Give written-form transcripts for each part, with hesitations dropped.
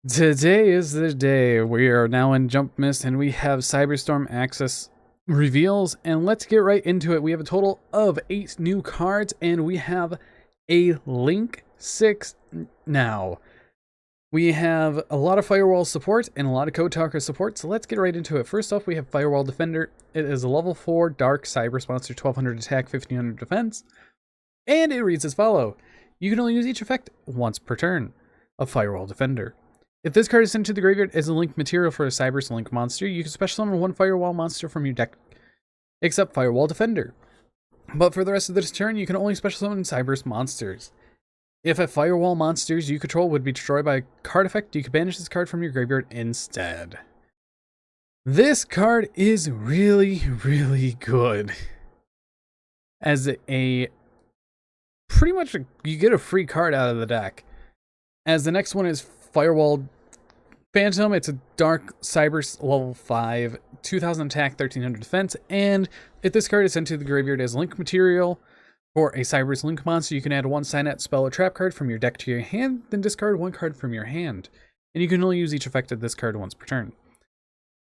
Today is the day. We are now in Jump Mist and we have Cyberstorm access reveals, and let's get right into it. We have a total of 8 new cards and we have a Link 6 now. We have a lot of Firewall support and a lot of Code Talker support, so let's get right into it. First off, we have Firewall Defender. It is a level 4 Dark Cyber Monster, 1200 attack, 1500 defense, and it reads as follow. You can only use each effect once per turn of Firewall Defender. If this card is sent to the graveyard as a link material for a Cyber Link monster, you can special summon one Firewall monster from your deck, except Firewall Defender. But for the rest of this turn, you can only special summon Cyber monsters. If a Firewall monsters you control would be destroyed by a card effect, you can banish this card from your graveyard instead. This card is really, really good. As a pretty much you get a free card out of the deck. As the next one is Firewall Phantom. It's a Dark Cyber level 5, 2000 attack, 1300 defense, and if this card is sent to the graveyard as link material for a Cyber's Link monster, you can add one Signet spell or trap card from your deck to your hand, then discard one card from your hand. And you can only use each effect of this card once per turn.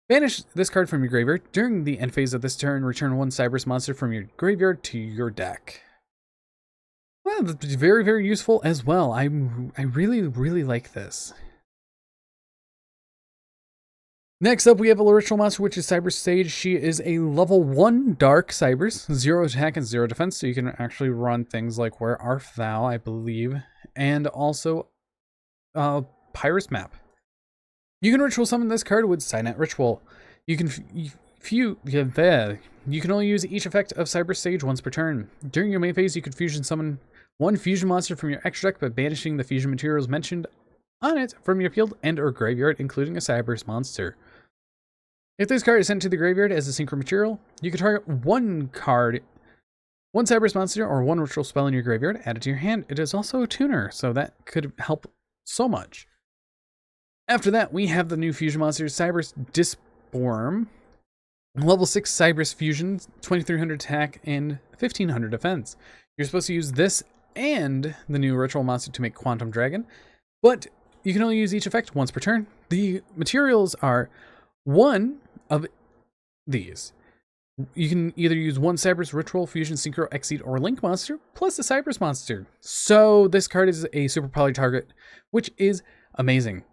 Banish this card from your graveyard. During the end phase of this turn, return one Cyber's monster from your graveyard to your deck. Well, that's very, very useful as well. I really, really like this. Next up, we have a ritual monster, which is Cybersage. She is a level 1 Dark Cybers, 0 attack and 0 defense, so you can actually run things like Where Art Thou, I believe, and also Pyrus Map. You can ritual summon this card with Signet Ritual. You can you can only use each effect of Cybersage once per turn. During your main phase, you could fusion summon one fusion monster from your extra deck by banishing the fusion materials mentioned on it from your field and or graveyard, including a Cyber's monster. If this card is sent to the graveyard as a synchro material, you can target one Cyber's monster or one ritual spell in your graveyard, add it to your hand. It is also a tuner, so that could help so much. After that, we have the new fusion monster, Cyber's disform. Level 6 Cyber's fusion, 2300 attack and 1500 defense. You're supposed to use this and the new ritual monster to make Quantum Dragon, but you can only use each effect once per turn. The materials are one of these. You can either use one Cyber's Ritual, Fusion, Synchro, Exceed, or Link monster, plus a Cyber's monster. So this card is a super poly target, which is amazing.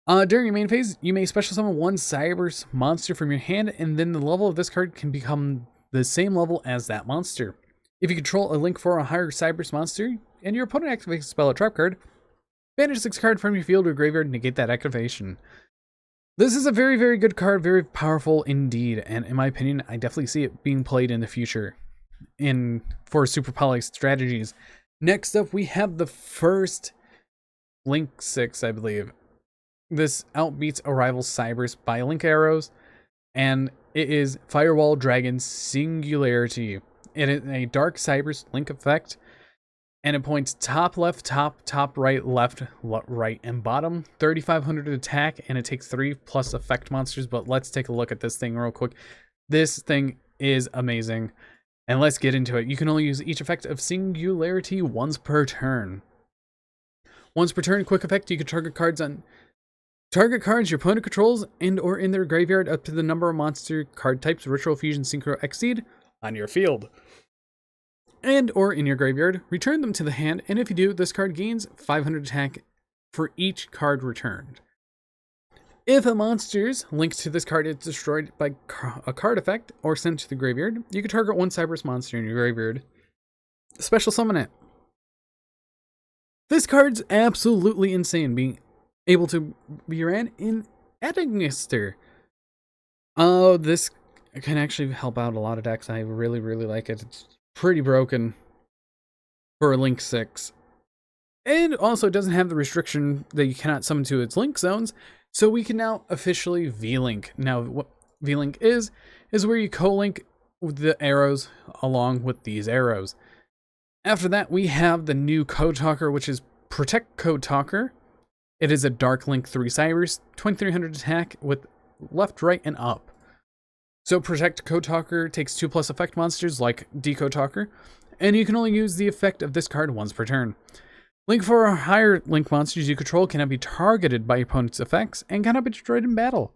During your main phase, you may special summon one Cyber's monster from your hand, and then the level of this card can become the same level as that monster. If you control a link for a higher Cyber's monster, and your opponent activates a spell or trap card, banish this card from your field or graveyard and negate that activation. This is a very, very good card, very powerful indeed, and in my opinion, I definitely see it being played in the future for super poly strategies. Next up, we have the first Link 6, I believe. This outbeats a rival Cyber's by Link arrows, and it is Firewall Dragon Singularity. It is a Dark Cyber's Link effect, and it points top left, top right, left, right, and bottom. 3500 attack, and it takes 3+ effect monsters. But let's take a look at this thing real quick. This thing is amazing, and let's get into it. You can only use each effect of Singularity once per turn. Once per turn, quick effect. You can target cards your opponent controls and or in their graveyard up to the number of monster card types, Ritual, Fusion, Synchro, Exceed on your field and or in your graveyard. Return them to the hand, and if you do, this card gains 500 attack for each card returned. If a monster's linked to this card is destroyed by a card effect or sent to the graveyard, you can target one Cyber's monster in your graveyard, special summon it. This card's absolutely insane, being able to be ran in Adagnister. This can actually help out a lot of decks. I really, really like it. It's pretty broken for a Link 6. And also it doesn't have the restriction that you cannot summon to its Link zones, so we can now officially V-Link. Now what V-Link is where you co-link the arrows along with these arrows. After that, we have the new Code Talker, which is Protectcode Talker. It is a Dark Link 3 Cybers, 2300 attack with left, right, and up. So Protectcode Talker takes 2+ effect monsters like Decode Talker, and you can only use the effect of this card once per turn. Link 4 or higher Link monsters you control cannot be targeted by your opponent's effects and cannot be destroyed in battle.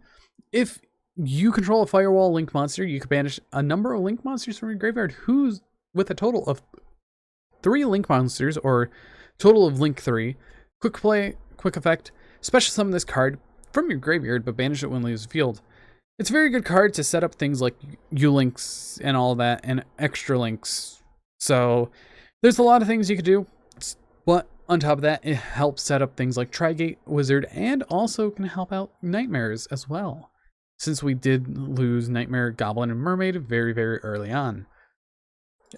If you control a Firewall Link monster, you can banish a number of Link monsters from your graveyard who's with a total of 3 Link monsters, or total of Link 3. Quick play, quick effect. Special summon this card from your graveyard, but banish it when it leaves the field. It's a very good card to set up things like U-Links and all that, and extra links. So there's a lot of things you could do, but on top of that, it helps set up things like Trigate, Wizard, and also can help out Nightmares as well, since we did lose Nightmare, Goblin, and Mermaid very, very early on.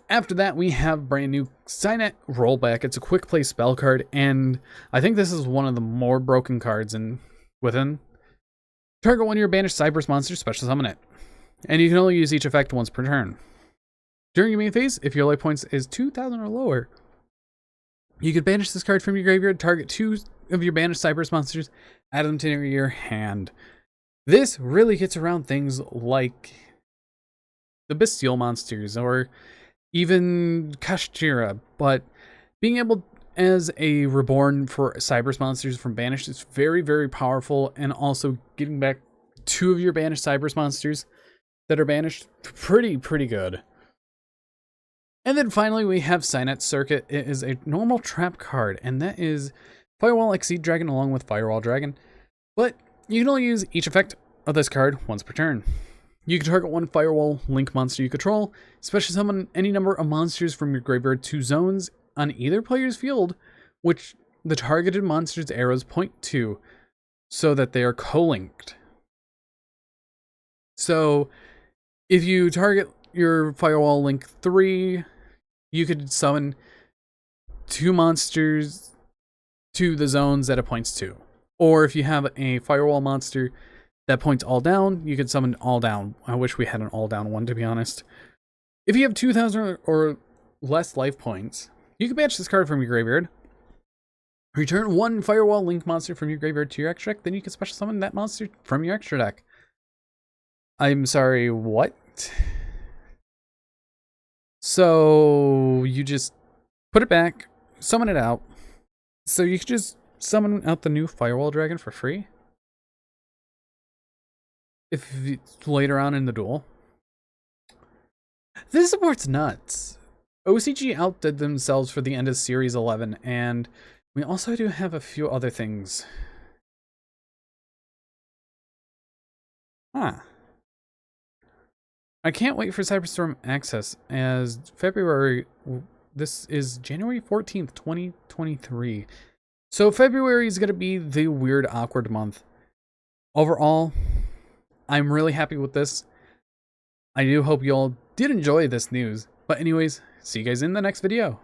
After that, we have brand new Signet Rollback. It's a quick play spell card, and I think this is one of the more broken cards within. Target one of your banished Cyberse monsters, special summon it. And you can only use each effect once per turn. During your main phase, if your life points is 2,000 or lower, you can banish this card from your graveyard, target 2 of your banished Cyberse monsters, add them to your hand. This really gets around things like the Bestial monsters, or even Kashtira, but being able as a reborn for Cyberse monsters from banished is very, very powerful, and also getting back 2 of your banished Cyberse monsters that are banished, pretty good. And then finally we have Signet Circuit. It is a normal trap card, and that is Firewall Exceed Dragon along with Firewall Dragon, but you can only use each effect of this card once per turn. You can target 1 Firewall Link monster you control, special summon any number of monsters from your graveyard to zones on either player's field, which the targeted monster's arrows point to, so that they are co-linked. So if you target your Firewall Link 3, you could summon 2 monsters to the zones that it points to. Or if you have a Firewall monster that points all down, you could summon all down. I wish we had an all down one, to be honest. If you have 2,000 or less life points, you can banish this card from your graveyard. Return 1 Firewall Link monster from your graveyard to your extra deck, then you can special summon that monster from your extra deck. I'm sorry, what? So you just put it back, summon it out. So you could just summon out the new Firewall Dragon for free if it's later on in the duel. This support's nuts. OCG outdid themselves for the end of Series 11, and we also do have a few other things. I can't wait for Cyberstorm Access, as February, this is January 14th, 2023. So February is going to be the weird, awkward month. Overall, I'm really happy with this. I do hope you all did enjoy this news. But anyways, see you guys in the next video.